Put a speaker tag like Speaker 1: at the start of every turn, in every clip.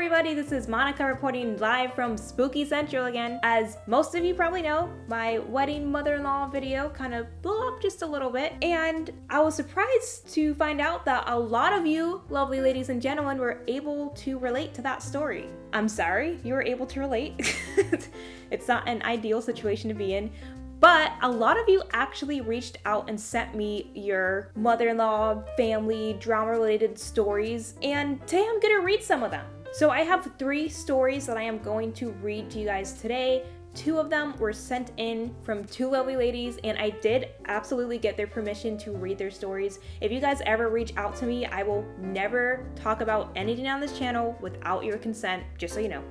Speaker 1: everybody, this is Monica reporting live from Spooky Central again. As most of you probably know, my wedding mother-in-law video kind of blew up just a little bit, and I was surprised to find out that a lot of you lovely ladies and gentlemen were able to relate to that story. I'm sorry you were able to relate. It's not an ideal situation to be in, but a lot of you actually reached out and sent me your mother-in-law, family, drama-related stories, and today I'm gonna read some of them. So I have 3 stories that I am going to read to you guys today. 2 of them were sent in from 2 lovely ladies, and I did absolutely get their permission to read their stories. If you guys ever reach out to me, I will never talk about anything on this channel without your consent, just so you know.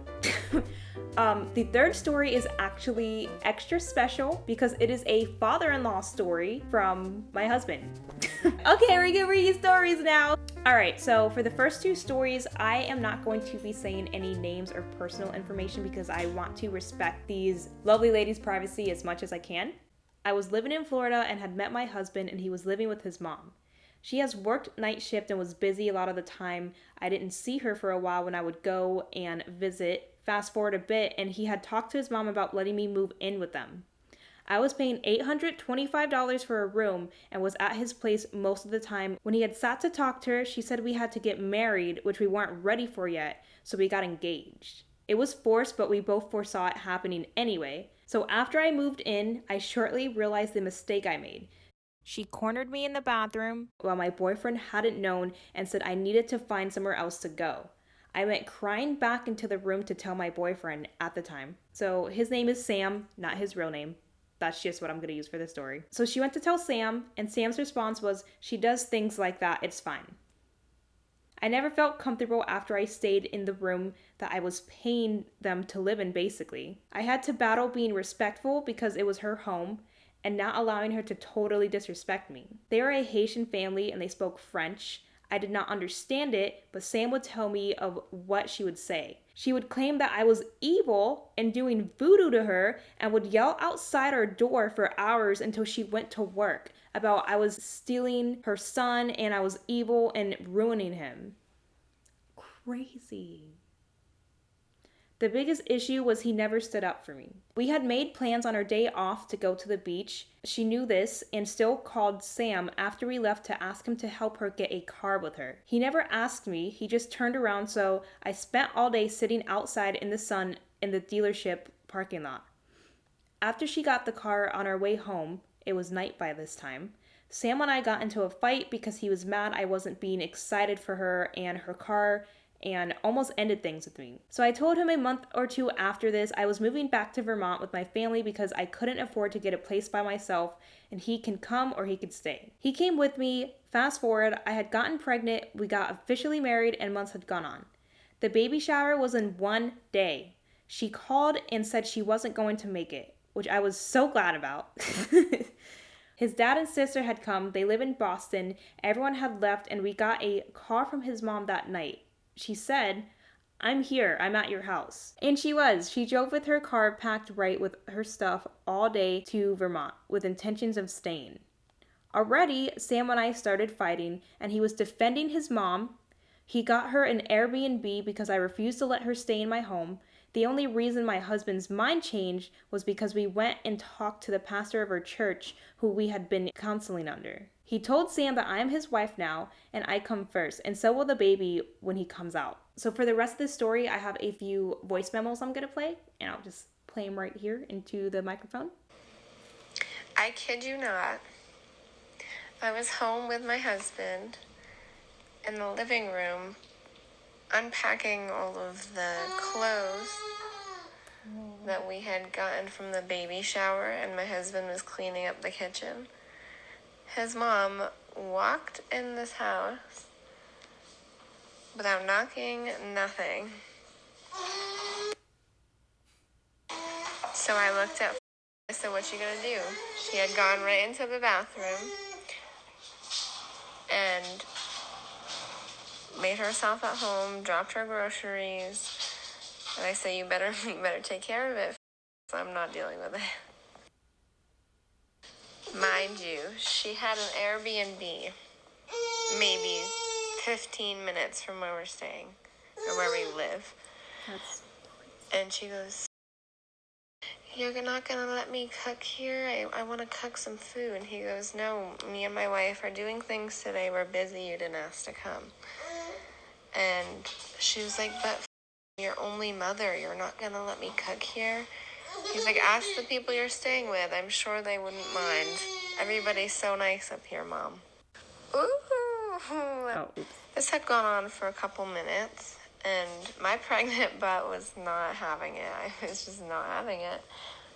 Speaker 1: The 3rd story is actually extra special because it is a father-in-law story from my husband. Okay, we're gonna read these stories now. Alright, so for the first 2 stories, I am not going to be saying any names or personal information because I want to respect these lovely ladies' privacy as much as I can. I was living in Florida and had met my husband, and he was living with his mom. She has worked night shift and was busy a lot of the time. I didn't see her for a while when I would go and visit. Fast forward a bit, and he had talked to his mom about letting me move in with them. I was paying $825 for a room and was at his place most of the time. When he had sat to talk to her, she said we had to get married, which we weren't ready for yet, so we got engaged. It was forced, but we both foresaw it happening anyway. So after I moved in, I shortly realized the mistake I made. She cornered me in the bathroom while my boyfriend hadn't known and said I needed to find somewhere else to go. I went crying back into the room to tell my boyfriend at the time. So his name is Sam, not his real name. That's just what I'm going to use for this story. So she went to tell Sam, and Sam's response was, she does things like that, it's fine. I never felt comfortable after I stayed in the room that I was paying them to live in, basically. I had to battle being respectful because it was her home, and not allowing her to totally disrespect me. They are a Haitian family and they spoke French. I did not understand it, but Sam would tell me of what she would say. She would claim that I was evil and doing voodoo to her and would yell outside our door for hours until she went to work about I was stealing her son and I was evil and ruining him. Crazy. The biggest issue was he never stood up for me. We had made plans on our day off to go to the beach. She knew this and still called Sam after we left to ask him to help her get a car with her. He never asked me, he just turned around, so I spent all day sitting outside in the sun in the dealership parking lot. After she got the car on our way home, it was night by this time, Sam and I got into a fight because he was mad I wasn't being excited for her and her car and almost ended things with me. So I told him a month or 2 after this I was moving back to Vermont with my family because I couldn't afford to get a place by myself and he can come or he could stay. He came with me. Fast forward, I had gotten pregnant, we got officially married, and months had gone on. The baby shower was in 1 day. She called and said she wasn't going to make it, which I was so glad about. His dad and sister had come, they live in Boston, everyone had left, and we got a call from his mom that night. She said, I'm here, I'm at your house. And she was. She drove with her car packed right with her stuff all day to Vermont with intentions of staying. Already, Sam and I started fighting, and he was defending his mom. He got her an Airbnb because I refused to let her stay in my home. The only reason my husband's mind changed was because we went and talked to the pastor of our church who we had been counseling under. He told Sam that I am his wife now and I come first, and so will the baby when he comes out. So for the rest of this story, I have a few voice memos I'm going to play, and I'll just play them right here into the microphone.
Speaker 2: I kid you not. I was home with my husband in the living room unpacking all of the clothes that we had gotten from the baby shower, and my husband was cleaning up the kitchen. His mom walked in this house without knocking, nothing. So I looked at, I said, what you gonna do? She had gone right into the bathroom and made herself at home, dropped her groceries, and I said, you better take care of it. I'm not dealing with it. Mind you, she had an Airbnb maybe 15 minutes from where we're staying. or where we live.
Speaker 1: That's
Speaker 2: And she goes, "You're not gonna let me cook here? I want to cook some food." And he goes, "No, me and my wife are doing things today. We're busy. You didn't ask to come." And she was like, "But your only mother, you're not gonna let me cook here?" He's like, "Ask the people you're staying with. I'm sure they wouldn't mind. Everybody's so nice up here, Mom." Ooh.
Speaker 1: oh, oops.
Speaker 2: This had gone on for a couple minutes, and my pregnant butt was not having it. I was just not having it.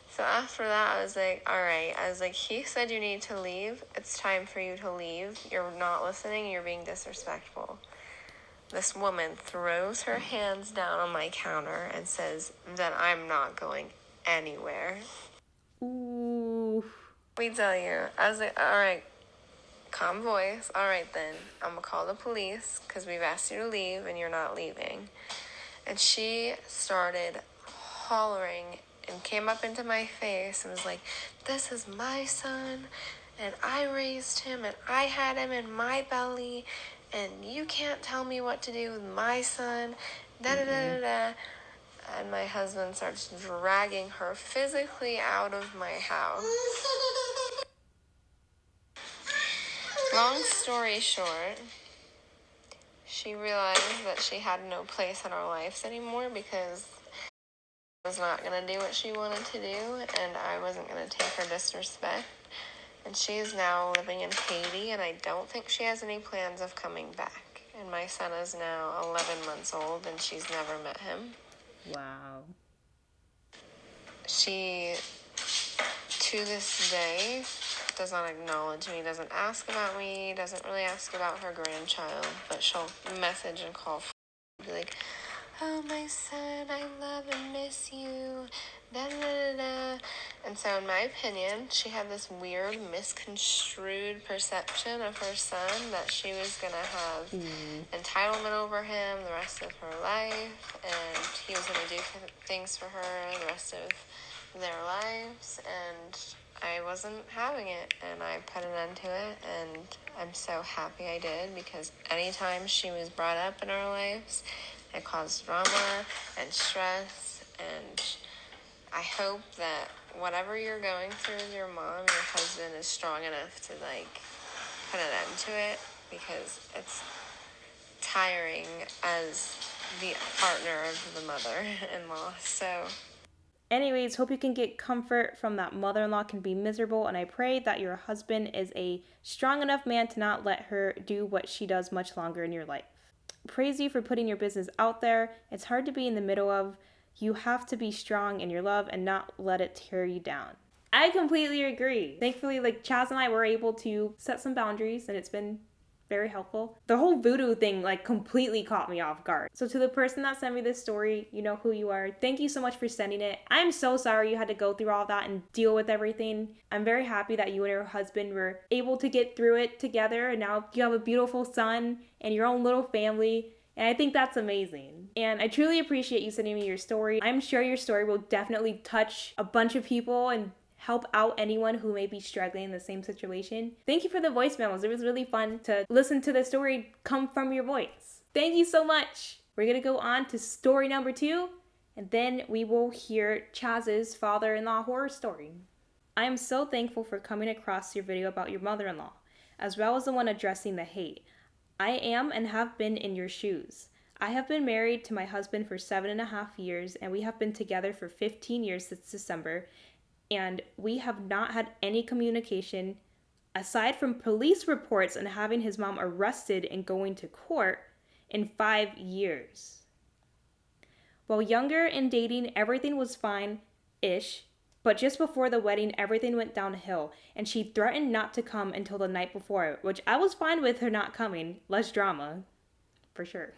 Speaker 2: So after that, I was like, all right. I was like, he said you need to leave. It's time for you to leave. You're not listening. You're being disrespectful. This woman throws her hands down on my counter and says that I'm not going anywhere.
Speaker 1: Ooh.
Speaker 2: We tell you. I was like, all right, calm voice. All right, then. I'm going to call the police because we've asked you to leave and you're not leaving. And she started hollering and came up into my face and was like, "This is my son, and I raised him, and I had him in my belly, and you can't tell me what to do with my son, da-da-da-da-da." And my husband starts dragging her physically out of my house. Long story short, she realized that she had no place in our lives anymore because I was not going to do what she wanted to do, and I wasn't going to take her disrespect. And she is now living in Haiti, and I don't think she has any plans of coming back. And my son is now 11 months old, and she's never met him.
Speaker 1: Wow.
Speaker 2: She, to this day, does not acknowledge me, doesn't ask about me, doesn't really ask about her grandchild, but she'll message and call, be like, "Oh, my son, I love and miss you, da da da da." And so, in my opinion, she had this weird, misconstrued perception of her son that she was going to have entitlement over him the rest of her life, and he was going to do things for her the rest of their lives, and I wasn't having it, and I put an end to it, and I'm so happy I did, because anytime she was brought up in our lives, it caused drama and stress, and I hope that whatever you're going through with your mom, your husband is strong enough to, put an end to it, because it's tiring as the partner of the mother-in-law, so...
Speaker 1: Anyways, hope you can get comfort from that mother-in-law can be miserable, and I pray that your husband is a strong enough man to not let her do what she does much longer in your life. Praise you for putting your business out there. It's hard to be in the middle of. You have to be strong in your love and not let it tear you down. I completely agree. Thankfully, Chaz and I were able to set some boundaries, and it's been very helpful. The whole voodoo thing completely caught me off guard. So to the person that sent me this story, you know who you are. Thank you so much for sending it. I'm so sorry you had to go through all that and deal with everything. I'm very happy that you and your husband were able to get through it together, and now you have a beautiful son and your own little family. And I think that's amazing. And I truly appreciate you sending me your story. I'm sure your story will definitely touch a bunch of people and help out anyone who may be struggling in the same situation. Thank you for the voice memos. It was really fun to listen to the story come from your voice. Thank you so much. We're going to go on to story number 2, and then we will hear Chaz's father-in-law horror story. I am so thankful for coming across your video about your mother-in-law, as well as the one addressing the hate. I am and have been in your shoes. I have been married to my husband for 7.5 years, and we have been together for 15 years since December, and we have not had any communication aside from police reports and having his mom arrested and going to court in 5 years. While younger and dating, everything was fine-ish, but just before the wedding, everything went downhill, and she threatened not to come until the night before, which I was fine with her not coming. Less drama, for sure.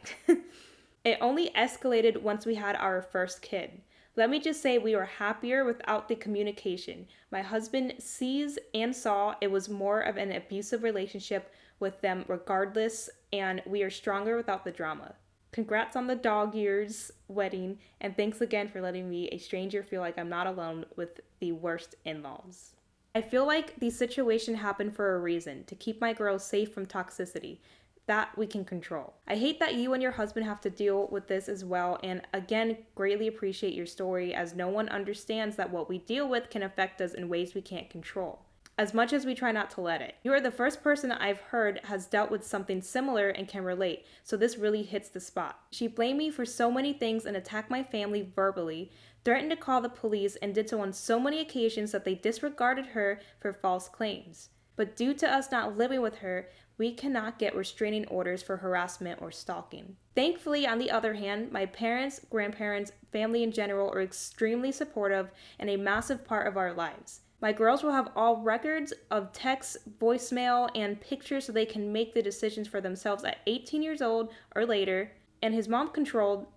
Speaker 1: It only escalated once we had our first kid. Let me just say we were happier without the communication. My husband sees and saw it was more of an abusive relationship with them regardless, and we are stronger without the drama. Congrats on the dog years wedding, and thanks again for letting me, a stranger, feel like I'm not alone with the worst in-laws. I feel like the situation happened for a reason, to keep my girls safe from toxicity. that we can control. I hate that you and your husband have to deal with this as well, and again, greatly appreciate your story, as no one understands that what we deal with can affect us in ways we can't control, as much as we try not to let it. You are the first person I've heard has dealt with something similar and can relate, so this really hits the spot. She blamed me for so many things and attacked my family verbally, threatened to call the police, and did so on so many occasions that they disregarded her for false claims. But due to us not living with her, we cannot get restraining orders for harassment or stalking. Thankfully, on the other hand, my parents, grandparents, family in general are extremely supportive and a massive part of our lives. My girls will have all records of texts, voicemail, and pictures so they can make the decisions for themselves at 18 years old or later, and his mom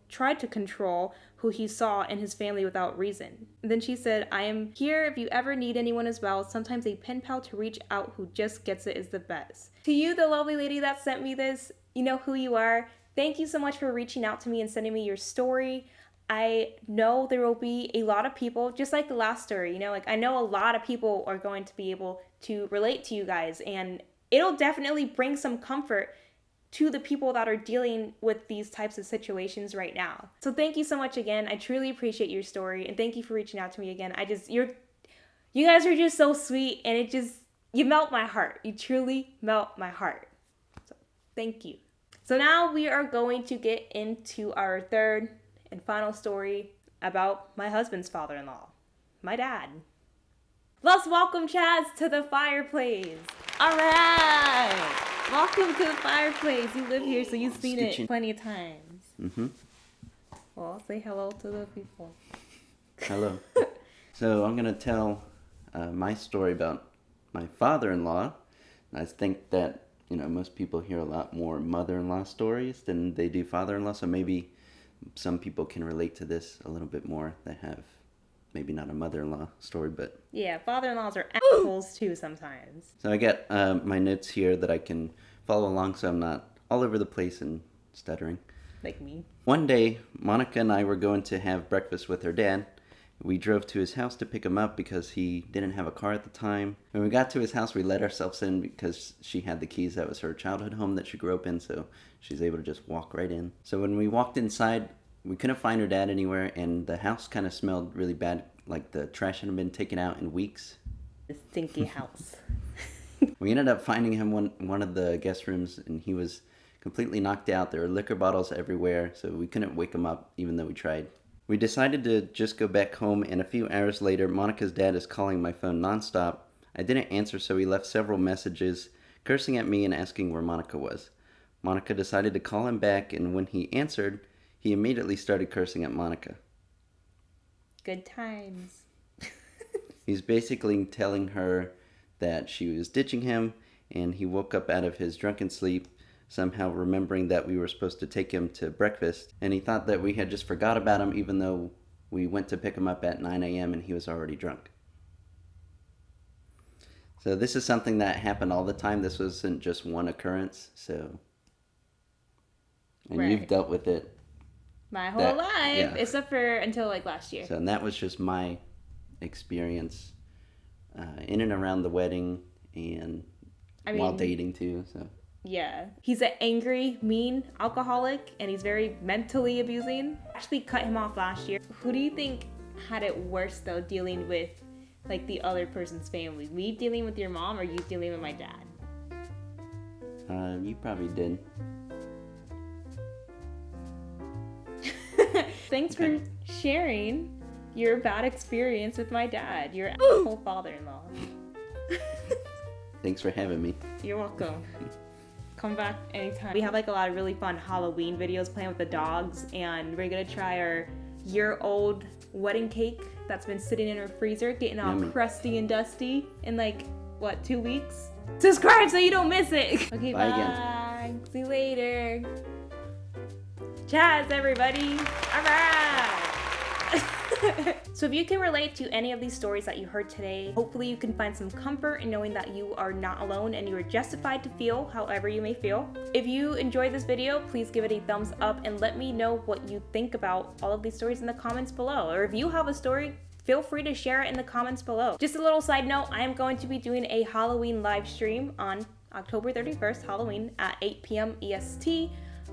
Speaker 1: tried to control who he saw in his family without reason. And then she said, I am here if you ever need anyone as well. Sometimes a pen pal to reach out who just gets it is the best. To you, the lovely lady that sent me this, you know who you are. Thank you so much for reaching out to me and sending me your story. I know there will be a lot of people, just like the last story, you know, like I know a lot of people are going to be able to relate to you guys, and it'll definitely bring some comfort to the people that are dealing with these types of situations right now. So thank you so much again. I truly appreciate your story, and thank you for reaching out to me again. You guys are just so sweet, and you melt my heart. You truly melt my heart. So thank you. So now we are going to get into our third and final story about my husband's father-in-law, my dad. Let's welcome Chaz to the fireplace. All right. Welcome to the fireplace. You live here, so you've seen it plenty of times. Mm-hmm. Well, say hello to the people.
Speaker 3: Hello. So I'm going to tell my story about my father-in-law. I think that, most people hear a lot more mother-in-law stories than they do father-in-law, so maybe some people can relate to this a little bit more. They have maybe not a mother-in-law story, but...
Speaker 1: Yeah, father-in-laws are assholes too sometimes.
Speaker 3: So I got my notes here that I can follow along so I'm not all over the place and stuttering.
Speaker 1: Like me.
Speaker 3: One day, Monica and I were going to have breakfast with her dad. We drove to his house to pick him up because he didn't have a car at the time. When we got to his house, we let ourselves in because she had the keys. That was her childhood home that she grew up in, so she's able to just walk right in. So when we walked inside, we couldn't find her dad anywhere, and the house kind of smelled really bad, like the trash hadn't been taken out in weeks.
Speaker 1: The stinky house.
Speaker 3: We ended up finding him one of the guest rooms, and he was completely knocked out. There were liquor bottles everywhere, so we couldn't wake him up even though we tried. We decided to just go back home, and a few hours later, Monica's dad is calling my phone nonstop. I didn't answer, so he left several messages, cursing at me and asking where Monica was. Monica decided to call him back, and when he answered, he immediately started cursing at Monica.
Speaker 1: Good times.
Speaker 3: He's basically telling her that she was ditching him, and he woke up out of his drunken sleep, somehow remembering that we were supposed to take him to breakfast, and he thought that we had just forgot about him even though we went to pick him up at 9 a.m. and he was already drunk. So this is something that happened all the time. This wasn't just one occurrence, so... And
Speaker 1: right.
Speaker 3: You've dealt with it.
Speaker 1: My whole life, except for until last year.
Speaker 3: So and that was just my experience in and around the wedding and while dating too, so...
Speaker 1: Yeah. He's an angry, mean alcoholic, and he's very mentally abusing. I actually cut him off last year. Who do you think had it worse, though, dealing with, the other person's family? Me dealing with your mom, or you dealing with my dad?
Speaker 3: You probably did.
Speaker 1: Thanks for sharing your bad experience with my dad, your asshole father-in-law.
Speaker 3: Thanks for having me.
Speaker 1: You're welcome. Come back anytime. We have a lot of really fun Halloween videos playing with the dogs, and we're gonna try our year-old wedding cake that's been sitting in our freezer, getting all crusty and dusty in 2 weeks? Subscribe so you don't miss it. Okay, bye. Again. See you later. Chaz, everybody. All right. So if you can relate to any of these stories that you heard today, hopefully you can find some comfort in knowing that you are not alone and you are justified to feel however you may feel. If you enjoyed this video, please give it a thumbs up and let me know what you think about all of these stories in the comments below. Or if you have a story, feel free to share it in the comments below. Just a little side note, I am going to be doing a Halloween live stream on October 31st, Halloween at 8 p.m. EST.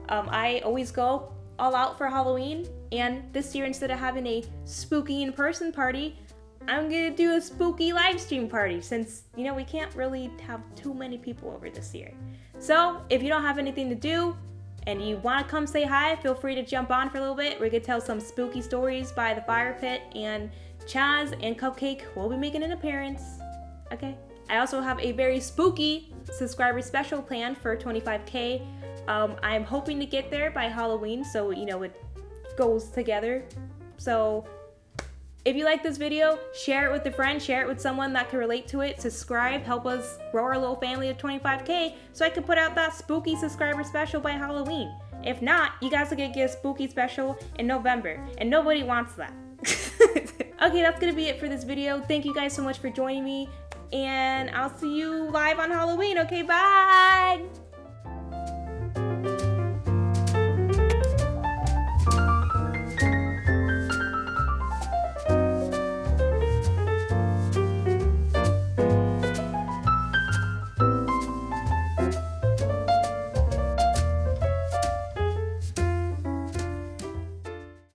Speaker 1: I always go all out for Halloween, and this year, instead of having a spooky in-person party, I'm gonna do a spooky live stream party since, we can't really have too many people over this year. So if you don't have anything to do and you want to come say hi, feel free to jump on for a little bit. We could tell some spooky stories by the fire pit, and Chaz and Cupcake will be making an appearance. Okay. I also have a very spooky subscriber special planned for 25K. I'm hoping to get there by Halloween, so it goes together. So if you like this video, share it with a friend, share it with someone that can relate to it, subscribe, help us grow our little family of 25K so I can put out that spooky subscriber special by Halloween. If not, you guys are gonna get a spooky special in November, and nobody wants that. Okay, that's gonna be it for this video. Thank you guys so much for joining me, and I'll see you live on Halloween. Okay, bye!